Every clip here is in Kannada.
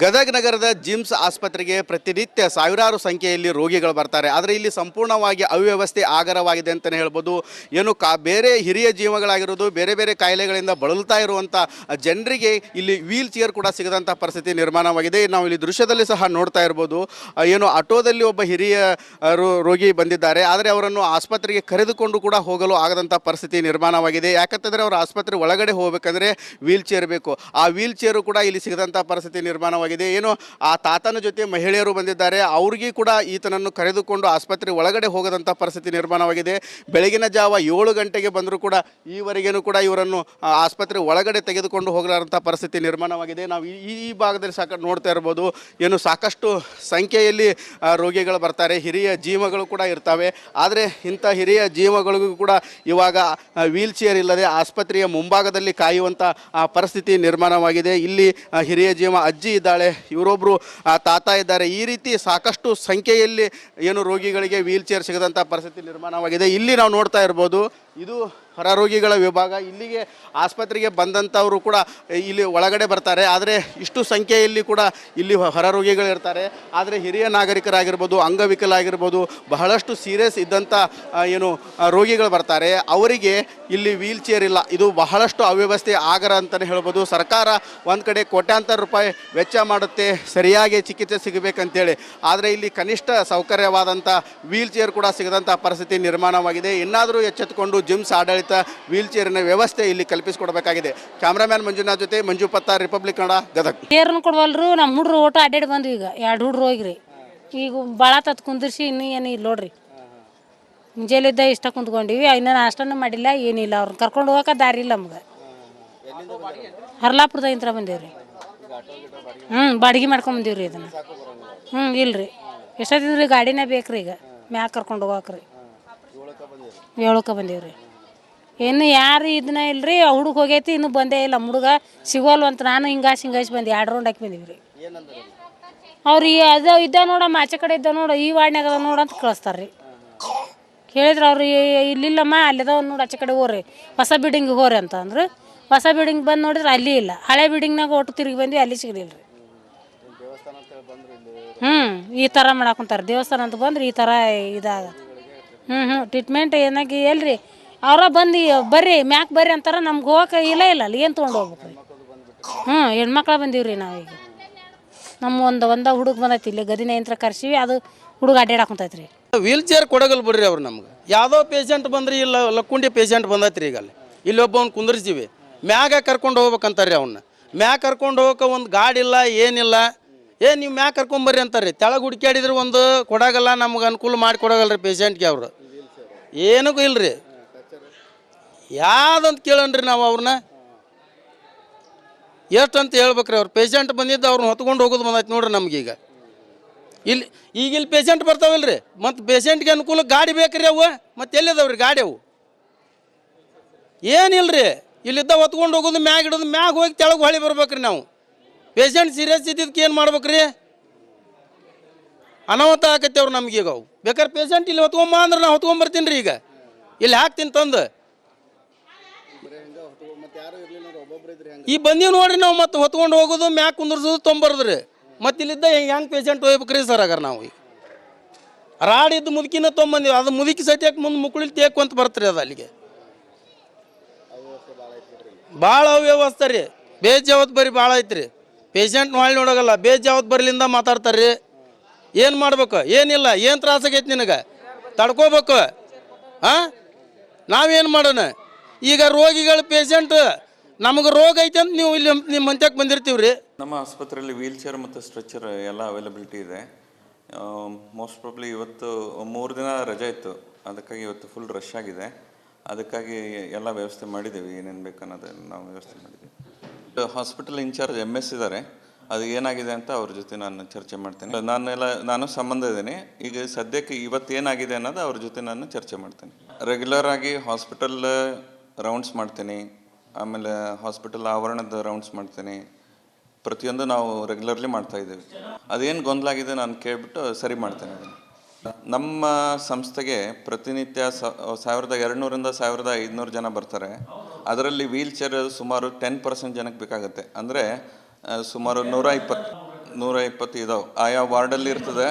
ಗದಗ ನಗರದ ಜಿಮ್ಸ್ ಆಸ್ಪತ್ರೆಗೆ ಪ್ರತಿನಿತ್ಯ ಸಾವಿರಾರು ಸಂಖ್ಯೆಯಲ್ಲಿ ರೋಗಿಗಳು ಬರ್ತಾರೆ. ಆದರೆ ಇಲ್ಲಿ ಸಂಪೂರ್ಣವಾಗಿ ಅವ್ಯವಸ್ಥೆ ಆಗರವಾಗಿದೆ ಅಂತಲೇ ಹೇಳ್ಬೋದು. ಏನು ಬೇರೆ ಹಿರಿಯ ಜೀವಗಳಾಗಿರೋದು ಬೇರೆ ಬೇರೆ ಕಾಯಿಲೆಗಳಿಂದ ಬಳಲ್ತಾ ಇರುವಂಥ ಜನರಿಗೆ ಇಲ್ಲಿ ವೀಲ್ ಚೇರ್ ಕೂಡ ಸಿಗದಂಥ ಪರಿಸ್ಥಿತಿ ನಿರ್ಮಾಣವಾಗಿದೆ. ನಾವು ಇಲ್ಲಿ ದೃಶ್ಯದಲ್ಲಿ ಸಹ ನೋಡ್ತಾ ಇರ್ಬೋದು. ಏನು ಆಟೋದಲ್ಲಿ ಒಬ್ಬ ಹಿರಿಯ ರೋಗಿ ಬಂದಿದ್ದಾರೆ, ಆದರೆ ಅವರನ್ನು ಆಸ್ಪತ್ರೆಗೆ ಕರೆದುಕೊಂಡು ಕೂಡ ಹೋಗಲು ಆಗದಂಥ ಪರಿಸ್ಥಿತಿ ನಿರ್ಮಾಣವಾಗಿದೆ. ಯಾಕಂತಂದರೆ ಅವರು ಆಸ್ಪತ್ರೆ ಒಳಗಡೆ ಹೋಗಬೇಕಂದ್ರೆ ವೀಲ್ ಚೇರ್ ಬೇಕು. ಆ ವೀಲ್ ಚೇರು ಕೂಡ ಇಲ್ಲಿ ಸಿಗದಂಥ ಪರಿಸ್ಥಿತಿ ನಿರ್ಮಾಣವಾಗಿದೆ. ಏನು ಆ ತಾತನ ಜೊತೆ ಮಹಿಳೆಯರು ಬಂದಿದ್ದಾರೆ, ಅವ್ರಿಗೆ ಕೂಡ ಈತನನ್ನು ಕರೆದುಕೊಂಡು ಆಸ್ಪತ್ರೆ ಒಳಗಡೆ ಹೋಗದಂಥ ಪರಿಸ್ಥಿತಿ ನಿರ್ಮಾಣವಾಗಿದೆ. ಬೆಳಗಿನ ಜಾವ 7 ಗಂಟೆಗೆ ಬಂದರೂ ಕೂಡ ಈವರೆಗೇನು ಕೂಡ ಇವರನ್ನು ಆಸ್ಪತ್ರೆ ಒಳಗಡೆ ತೆಗೆದುಕೊಂಡು ಹೋಗಲಾರಂಥ ಪರಿಸ್ಥಿತಿ ನಿರ್ಮಾಣವಾಗಿದೆ. ನಾವು ಈ ಭಾಗದಲ್ಲಿ ನೋಡ್ತಾ ಇರ್ಬೋದು. ಏನು ಸಾಕಷ್ಟು ಸಂಖ್ಯೆಯಲ್ಲಿ ರೋಗಿಗಳು ಬರ್ತಾರೆ, ಹಿರಿಯ ಜೀವಗಳು ಕೂಡ ಇರ್ತವೆ. ಆದರೆ ಇಂಥ ಹಿರಿಯ ಜೀವಗಳಿಗೂ ಕೂಡ ಇವಾಗ ವೀಲ್ ಚೇರ್ ಇಲ್ಲದೆ ಆಸ್ಪತ್ರೆಯ ಮುಂಭಾಗದಲ್ಲಿ ಕಾಯುವಂಥ ಪರಿಸ್ಥಿತಿ ನಿರ್ಮಾಣವಾಗಿದೆ. ಇಲ್ಲಿ ಹಿರಿಯ ಜೀವ ಅಜ್ಜಿ ಇದ್ದಾಳೆ, ಇವರೊಬ್ಬರು ತಾತ ಇದ್ದಾರೆ. ಈ ರೀತಿ ಸಾಕಷ್ಟು ಸಂಖ್ಯೆಯಲ್ಲಿ ಏನು ರೋಗಿಗಳಿಗೆ ವೀಲ್ ಚೇರ್ ಸಿಗದಂಥ ಪರಿಸ್ಥಿತಿ ನಿರ್ಮಾಣವಾಗಿದೆ. ಇಲ್ಲಿ ನಾವು ನೋಡ್ತಾ ಇರ್ಬೋದು, ಇದು ಹೊರ ರೋಗಿಗಳ ವಿಭಾಗ. ಇಲ್ಲಿಗೆ ಆಸ್ಪತ್ರೆಗೆ ಬಂದಂಥವರು ಕೂಡ ಇಲ್ಲಿ ಒಳಗಡೆ ಬರ್ತಾರೆ. ಆದರೆ ಇಷ್ಟು ಸಂಖ್ಯೆಯಲ್ಲಿ ಕೂಡ ಇಲ್ಲಿ ಹೊರ ರೋಗಿಗಳಿರ್ತಾರೆ. ಆದರೆ ಹಿರಿಯ ನಾಗರಿಕರಾಗಿರ್ಬೋದು, ಅಂಗವಿಕಲಾಗಿರ್ಬೋದು, ಬಹಳಷ್ಟು ಸೀರಿಯಸ್ ಇದ್ದಂಥ ಏನು ರೋಗಿಗಳು ಬರ್ತಾರೆ, ಅವರಿಗೆ ಇಲ್ಲಿ ವೀಲ್ ಚೇರ್ ಇಲ್ಲ. ಇದು ಬಹಳಷ್ಟು ಅವ್ಯವಸ್ಥೆ ಆಗರ ಅಂತಲೇ ಹೇಳ್ಬೋದು. ಸರ್ಕಾರ ಒಂದು ಕಡೆ ಕೋಟ್ಯಾಂತರ ರೂಪಾಯಿ ವೆಚ್ಚ ಮಾಡುತ್ತೆ ಸರಿಯಾಗಿ ಚಿಕಿತ್ಸೆ ಸಿಗಬೇಕಂತೇಳಿ, ಆದರೆ ಇಲ್ಲಿ ಕನಿಷ್ಠ ಸೌಕರ್ಯವಾದಂಥ ವೀಲ್ ಚೇರ್ ಕೂಡ ಸಿಗದಂಥ ಪರಿಸ್ಥಿತಿ ನಿರ್ಮಾಣವಾಗಿದೆ. ಇನ್ನಾದರೂ ಎಚ್ಚೆತ್ತುಕೊಂಡು ಜಿಮ್ಸ್ ಆಡಳಿತ ವೀಲ್ ಚೇರಿನ ವ್ಯವಸ್ಥೆ ಇಲ್ಲಿ ಕಲ್ಪಿಸಿಕೊಡಬೇಕಾಗಿದೆ. ಕ್ಯಾಮ್ರಾಮ್ಯಾನ್ ಮಂಜುನಾಥ್ ಜೊತೆ ಮಂಜು ಪತ್ತಾರ್, ರಿಪಬ್ಲಿಕ್ ಕನ್ನಡ, ಗದಗ. ಚೇರ್ನ ಕೊಡ್ವಲ್ರು. ನಮ್ಮ ಹುಡ್ರು ಓಟ ಅಡ್ಡಾಡಿ ಬಂದ್ವಿ. ಈಗ 2 ಹುಡ್ರು ಹೋಗಿರಿ. ಈಗ ಭಾಳ ತತ್ ಕುಂದಿರ್ಸಿ ಇನ್ನೂ ಏನು ಇಲ್ಲ ನೋಡ್ರಿ. ಮುಂಜಾನಿದ್ದ ಇಷ್ಟ ಕುಂತ್ಕೊಂಡಿವಿ, ಇನ್ನೂ ನಾಷ್ಟನೂ ಮಾಡಿಲ್ಲ, ಏನಿಲ್ಲ. ಅವ್ರನ್ನ ಕರ್ಕೊಂಡು ಹೋಗಕ್ಕೆ ದಾರಿ ಇಲ್ಲ ನಮ್ಗೆ. ಹರ್ಲಾಪುರದಾಗಿಂತ್ರ ಬಂದೇವ್ರಿ. ಬಾಡಿಗೆ ಮಾಡ್ಕೊಂಡು ಬಂದೀವ್ರಿ ಇದನ್ನು. ಇಲ್ರಿ, ಎಷ್ಟೊತ್ತಿದ್ರಿ ಗಾಡಿನೇ ಬೇಕ್ರಿ. ಈಗ ಮ್ಯಾಗ ಕರ್ಕೊಂಡು ಹೋಗಕ್ರಿ 7ಕ್ಕೆ ಬಂದೀವ್ರಿ. ಇನ್ನು ಯಾರು ಇದನ್ನ ಇಲ್ರಿ. ಹುಡುಗ ಹೋಗೈತಿ, ಇನ್ನೂ ಬಂದೇ ಇಲ್ಲ. ಹುಡುಗ ಸಿಗೋಲ್ವ ಅಂತ ನಾನು ಹಿಂಗಾಸಿ ಬಂದು 2 ರೌಂಡ್ ಹಾಕಿ ಬಂದೀವಿ. ಅವ್ರು ಅದು ಇದ್ದ ನೋಡಮ್ಮ, ಆಚೆ ಕಡೆ ಇದ್ದ ನೋಡು, ಈ ವಾರ್ಡ್ನಾಗ ಅದ ನೋಡು ಅಂತ ಕಳಿಸ್ತಾರೆ ರೀ. ಕೇಳಿದ್ರೆ ಅವ್ರು ಇಲ್ಲಿಲ್ಲಮ್ಮ, ಅಲ್ಲಿದಾವ ನೋಡಿ, ಆಚೆ ಕಡೆ ಹೋಗ್ರಿ, ಹೊಸ ಬಿಲ್ಡಿಂಗಿಗೆ ಹೋರಿ ಅಂತ ಅಂದ್ರೆ. ಹೊಸ ಬಿಲ್ಡಿಂಗ್ ಬಂದು ನೋಡಿದ್ರೆ ಅಲ್ಲಿ ಇಲ್ಲ. ಹಳೆ ಬಿಲ್ಡಿಂಗ್ನಾಗ ಒಟ್ಟು ತಿರುಗಿ ಬಂದ್ವಿ, ಅಲ್ಲಿ ಸಿಗಲಿಲ್ಲ ರೀ. ಈ ಥರ ಮಾಡಾಕೊಂತಾರೆ. ದೇವಸ್ಥಾನ ಅಂತ ಬಂದ್ರೆ ಈ ಥರ ಇದಾಗ ಟ್ರೀಟ್ಮೆಂಟ್ ಏನಾಗಿ ಎಲ್ರಿ ಅವ್ರ ಬಂದು ಬರ್ರಿ ಮ್ಯಾಕ್ ಬರ್ರಿ ಅಂತಾರೆ. ನಮ್ಗೆ ಹೋಗಕ್ಕೆ ಇಲ್ಲ ಅಲ್ಲಿ ಏನು ತೊಗೊಂಡು ಹೋಗ್ಬೇಕು ರೀ. ಹೆಣ್ಮಕ್ಳು ಬಂದೀವಿ ನಾವೀಗ. ನಮ್ಮ ಒಂದು ಹುಡುಗ ಬಂದೈತಿ, ಇಲ್ಲಿ ಗದಿನ ಯಂತ್ರ ಕರ್ಸೀವಿ, ಅದು ಹುಡುಗ ಅಡ್ಡಾಡಕೊಂತೈತಿ ರೀ. ವೀಲ್ ಚೇರ್ ಕೊಡಗಲ್ ಬಿಡ್ರಿ ಅವ್ರು ನಮ್ಗೆ. ಯಾವುದೋ ಪೇಷಂಟ್ ಬಂದ್ರಿ, ಇಲ್ಲ ಲಕ್ಕುಂಡಿ ಪೇಷಂಟ್ ಬಂದೈತಿ ರೀ. ಈಗ ಇಲ್ಲಿ ಒಬ್ಬವ್ನು ಕುಂದರ್ಸೀವಿ, ಮ್ಯಾಗ ಕರ್ಕೊಂಡು ಹೋಗ್ಬೇಕಂತಾರೆ ರೀ. ಅವನ್ನ ಮ್ಯಾಗ ಕರ್ಕೊಂಡು ಹೋಗಕ್ಕೆ ಒಂದು ಗಾಡಿ ಇಲ್ಲ, ಏನಿಲ್ಲ. ನೀವು ಮ್ಯಾಗ ಕರ್ಕೊಂಬರ್ರಿ ಅಂತಾರೆ ರೀ. ತೆಳಗೆ ಹುಡುಕ್ಯಾಡಿದ್ರೆ ಒಂದು ಕೊಡಗಲ್ಲ, ನಮ್ಗೆ ಅನುಕೂಲ ಮಾಡಿ ಕೊಡಗಲ್ಲ ರೀ ಪೇಷಂಟ್ಗೆ. ಅವರು ಏನಕ್ಕೂ ಇಲ್ರಿ. ಯಾವುದಂತ ಕೇಳನ್ರಿ ನಾವು ಅವ್ರನ್ನ ಎಷ್ಟು ಅಂತ ಹೇಳ್ಬೇಕ್ರಿ. ಅವ್ರು ಪೇಷಂಟ್ ಬಂದಿದ್ದು ಅವ್ರನ್ನ ಹೊತ್ಕೊಂಡು ಹೋಗೋದು ಬಂದೈತೆ ನೋಡ್ರಿ ನಮ್ಗೀಗ. ಇಲ್ಲಿ ಪೇಷಂಟ್ ಬರ್ತಾವಲ್ರಿ, ಮತ್ತು ಪೇಷಂಟ್ಗೆ ಅನುಕೂಲ ಗಾಡಿ ಬೇಕ್ರಿ. ಅವು ಮತ್ತು ಎಲ್ಲಿದಾವ್ರಿ ಗಾಡಿ? ಅವು ಏನಿಲ್ರಿ. ಇಲ್ಲಿದ್ದ ಹೊತ್ಕೊಂಡು ಹೋಗೋದು, ಮ್ಯಾಗ ಹಿಡೋದು, ಮ್ಯಾಗ ಹೋಗಿ ತೆಳಗೆ ಹೊಳಿ ಬರ್ಬೇಕ್ರಿ. ನಾವು ಪೇಷಂಟ್ ಸೀರಿಯಸ್ ಇದ್ದಿದ್ದಕ್ಕೆ ಏನು ಮಾಡ್ಬೇಕ್ರಿ? ಅನಾಹುತ ಆಕೈತೆ ಅವ್ರು ನಮಗೀಗ. ಅವು ಬೇಕಾದ್ರೆ ಪೇಷಂಟ್ ಇಲ್ಲಿ ಹೊತ್ಕೊಂಬ ಅಂದ್ರೆ ನಾನು ಹೊತ್ಕೊಂಬರ್ತೀನಿ ರೀ. ಈಗ ಇಲ್ಲಿ ಹಾಕ್ತೀನಿ ತಂದು. ಈ ಬಂದೀವಿ ನೋಡ್ರಿ ನಾವು, ಮತ್ತೆ ಹೊತ್ಕೊಂಡು ಹೋಗೋದು, ಮ್ಯಾಗ ಕುಂದ್ರಸೋದು, ತೊಂಬರ್ದ್ರಿ. ಮತ್ತು ಇಲ್ಲಿದ್ದ ಹೆಂಗೆ ಪೇಷಂಟ್ ಹೋಗ್ಬೇಕ್ರಿ ಸರ್? ಆಗಾರ ನಾವು ಈಗ ರಾಡಿದ್ದು ಮುದುಕಿನ ತೊಗೊಂಬಂದೀವಿ. ಅದು ಮುದುಕಿ ಸತ್ಯಕ್ಕೆ ಮುಂದೆ ಮುಕ್ಕಳಿಲ್ ತೇಕೊಂತ ಬರ್ತೀರಿ. ಅದು ಅಲ್ಲಿಗೆ ಭಾಳ ಅವ್ಯವಸ್ಥೆ ರೀ. ಬೇಜವಾಬ್ದಾರಿ ಭಾಳ ಐತ್ರಿ. ಪೇಷಂಟ್ ಹೊಳ್ಳಿ ನೋಡೋಗಲ್ಲ, ಬೇಜವಾಬ್ದಾರಿಲಿಂದ ಮಾತಾಡ್ತಾರೆ ರೀ. ಏನು ಮಾಡ್ಬೇಕು? ಏನಿಲ್ಲ. ಏನು ತ್ರಾಸಾಗೈತಿ ನಿನಗೆ? ತಡ್ಕೋಬೇಕು. ನಾವೇನು ಮಾಡೋಣ ಈಗ? ರೋಗಿಗಳ ಪೇಷಂಟ್ ನಮಗೆ ರೋಗ ಐತೆ ಅಂತ ನೀವು ಇಲ್ಲಿ ನಿಮ್ಮ ಮಂತ್ಯಕ್ಕೆ ಬಂದಿರ್ತೀವಿ ರೀ. ನಮ್ಮ ಆಸ್ಪತ್ರೆಯಲ್ಲಿ ವೀಲ್ ಚೇರ್ ಮತ್ತು ಸ್ಟ್ರೆಚರ್ ಎಲ್ಲ ಅವೈಲಬಿಲಿಟಿ ಇದೆ. ಮೋಸ್ಟ್ ಪ್ರಾಬ್ಲಿ ಇವತ್ತು 3 ದಿನ ರಜೆ ಇತ್ತು, ಅದಕ್ಕಾಗಿ ಇವತ್ತು ಫುಲ್ ರಶ್ ಆಗಿದೆ. ಅದಕ್ಕಾಗಿ ಎಲ್ಲ ವ್ಯವಸ್ಥೆ ಮಾಡಿದ್ದೀವಿ. ಏನೇನು ಬೇಕನ್ನೋದನ್ನು ನಾವು ವ್ಯವಸ್ಥೆ ಮಾಡಿದ್ದೀವಿ. ಹಾಸ್ಪಿಟಲ್ ಇನ್ಚಾರ್ಜ್ MS ಇದ್ದಾರೆ. ಅದು ಏನಾಗಿದೆ ಅಂತ ಅವ್ರ ಜೊತೆ ನಾನು ಚರ್ಚೆ ಮಾಡ್ತೇನೆ. ನಾನು ಸಂಬಂಧ ಇದ್ದೇನೆ. ಈಗ ಸದ್ಯಕ್ಕೆ ಇವತ್ತು ಏನಾಗಿದೆ ಅನ್ನೋದು ಅವ್ರ ಜೊತೆ ನಾನು ಚರ್ಚೆ ಮಾಡ್ತೇನೆ. ರೆಗ್ಯುಲರ್ ಆಗಿ ಹಾಸ್ಪಿಟಲ್ ರೌಂಡ್ಸ್ ಮಾಡ್ತೀನಿ, ಆಮೇಲೆ ಹಾಸ್ಪಿಟಲ್ ಆವರಣದ ರೌಂಡ್ಸ್ ಮಾಡ್ತೀನಿ. ಪ್ರತಿಯೊಂದು ನಾವು ರೆಗ್ಯುಲರ್ಲಿ ಮಾಡ್ತಾಯಿದ್ದೀವಿ. ಅದೇನು ಗೊಂದಲ ಆಗಿದೆ ನಾನು ಕೇಳಿಬಿಟ್ಟು ಸರಿ ಮಾಡ್ತೇನೆ ಅದನ್ನು. ನಮ್ಮ ಸಂಸ್ಥೆಗೆ ಪ್ರತಿನಿತ್ಯ 1200ರಿಂದ 1500 ಜನ ಬರ್ತಾರೆ. ಅದರಲ್ಲಿ ವೀಲ್ ಚೇರ್ ಸುಮಾರು 10% ಜನಕ್ಕೆ ಬೇಕಾಗುತ್ತೆ. ಅಂದರೆ ಸುಮಾರು 120 120 ಇದಾವೆ, ಆಯಾ ವಾರ್ಡಲ್ಲಿ ಇರ್ತದೆ.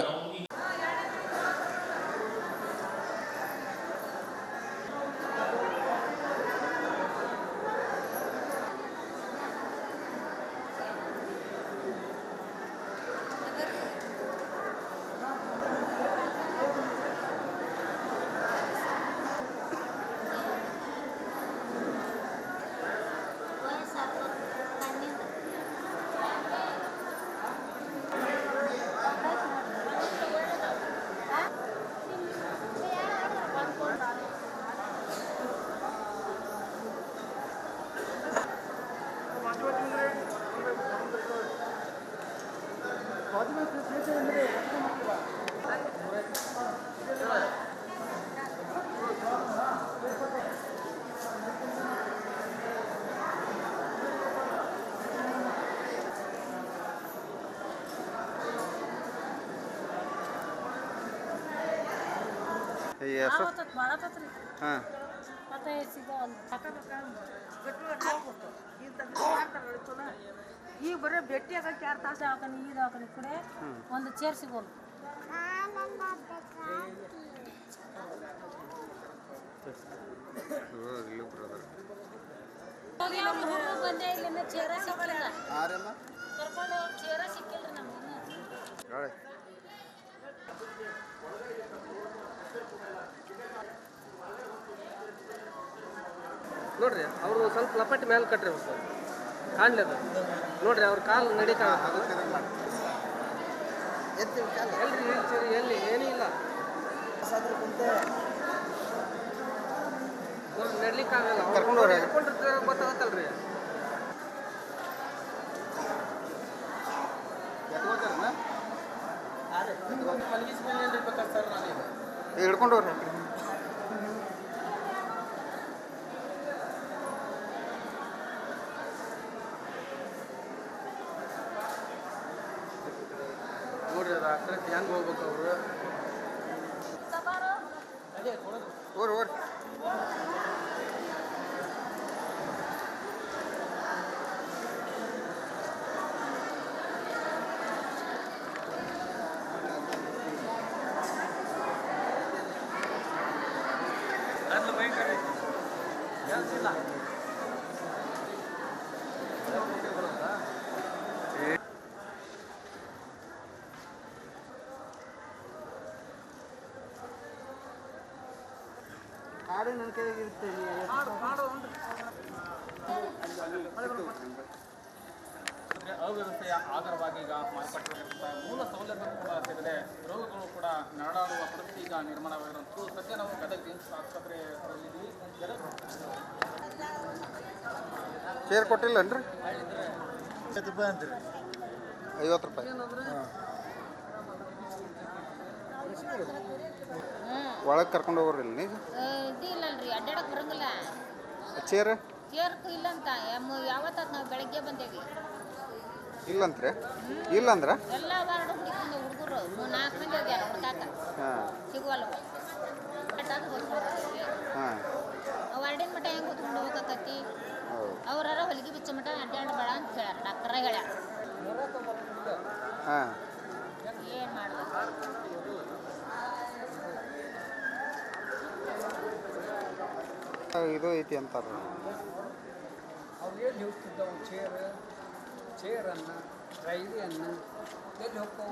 ಹಾಂ ಈಗ ಬರೀ ಭೇಟಿ ಆಗಕ್ಕೆ 2 ತಾಸು ಹಾಕೋಣ ಈ ಹಾಕೋಣ ಕಡೆ ಒಂದು ಚೇರ್ ಸಿಗೋಲ್ಲ. ಬಂದೆ ಇಲ್ಲಿಂದ ಚೇರ ಸಿಕ್ಕಿಲ್ಲ, ಕರ್ಕೊಂಡು ಹೋಗಿ ಚೇರ ಸಿಕ್ಕಿಲ್ಲ ನಮ್ಗೆ. ನೋಡ್ರಿ ಅವರು ಸ್ವಲ್ಪ ಲಪಟಿ ಮೇಲೆ ಕಟ್ರಿ ಅವ್ರು ಸರ್ ಕಾಣಲಿ ಅದು ನೋಡ್ರಿ ಅವ್ರ ಕಾಲು ನಡಿಕ ಎಲ್ರಿ ಹೇಳ್ತೀರಿ ಎಲ್ಲಿ ಏನೂ ಇಲ್ಲ ನಡ್ಲಿಕ್ಕಾಗಲ್ಲ ಕರ್ಕೊಂಡಿರ್ತಾರೆ ಗೊತ್ತಾಗತ್ತಲ್ರಿ. ಹಿಡ್ಕೊಂಡು ಹೋಗ್ರಿ. ನೋಡ್ರಿ ಅದು ಅಷ್ಟಕ್ಕೆ ಹೆಂಗೆ ಹೋಗ್ಬೇಕು ಅವರು ಓರ್ ಓರ್ ಅವ್ಯವಸ್ಥೆಯ ಆಗರವಾಗಿ ಈಗ ಮಾರ್ಪಟ್ಟಿರುವಂಥ ಮೂಲ ಸೌಲಭ್ಯಗಳು ಕೂಡ ಸಿಗದೆ ರೋಗಗಳು ಕೂಡ ನರಳಾಡುವ ಪರಿಸ್ಥಿತಿ ಈಗ ನಿರ್ಮಾಣವಾಗಿರುವಂಥದ್ದು. ಸದ್ಯ ನಾವು ಗದಗ ಜಿಮ್ಸ್ ಆಸ್ಪತ್ರೆಯಲ್ಲಿದ್ದೀವಿ. ಚೇರ್ ಕೊಟ್ಟಿಲ್ಲನ್ರಿ? 50 ರೂಪಾಯಿ ಒಳಗೆ ಕರ್ಕೊಂಡು ಹೋಗ್ರಿ. ನೀವು ಇದಿಲ್ಲಲ್ರಿ ಅಡ್ಡಾಡಕ್ ಬರಂಗಿಲ್ಲ. ಚೇರ್ ಚೇರ್ಕು ಇಲ್ಲಂತ ಯಾವತ್ತ ನಾವು ಬೆಳಗ್ಗೆ ಬಂದೇವಿ ಇಲ್ಲಂತ್ರಿ? ಇಲ್ಲಂದ್ರ ಎಲ್ಲ ವಾರ್ಡ್ ಹುಡುಕೊಂಡು ಹುಡುಗರು 4 ಮಂದಿ ಹೋಗ್ಯಾರ ಹುಡ್ಕಾಕ ಸಿಗುವಲ್ಲ ಹಾಂ ವಾರ್ಡಿನ ಮಟ್ಟ ಹೆಂಗೆ ಕೂತ್ಕೊಂಡು ಹೋಗಕತ್ತಿ ಅವ್ರಾರ ಹೊಲಿಗೆ ಬಿಚ್ಚ ಮಟ್ಟ ಅಡ್ಡಾಡಬೇಡ ಅಂತ ಹೇಳ್ಯಾರ ಡಾಕ್ಟರ ಹೇಳ್ಯಾರ. ಹಾಂ ಏನು ಮಾಡ್ಬೇಕು? ಇದು ಐತಿ ಅಂತಾರ. ಅವ್ರು ಎಲ್ಲಿ ಹೋಗ್ತಿದ್ದವು ಚೇರನ್ನು ರೈಲಿಯನ್ನು ಎಲ್ಲಿ ಹೋಗ್ತಾವೆ?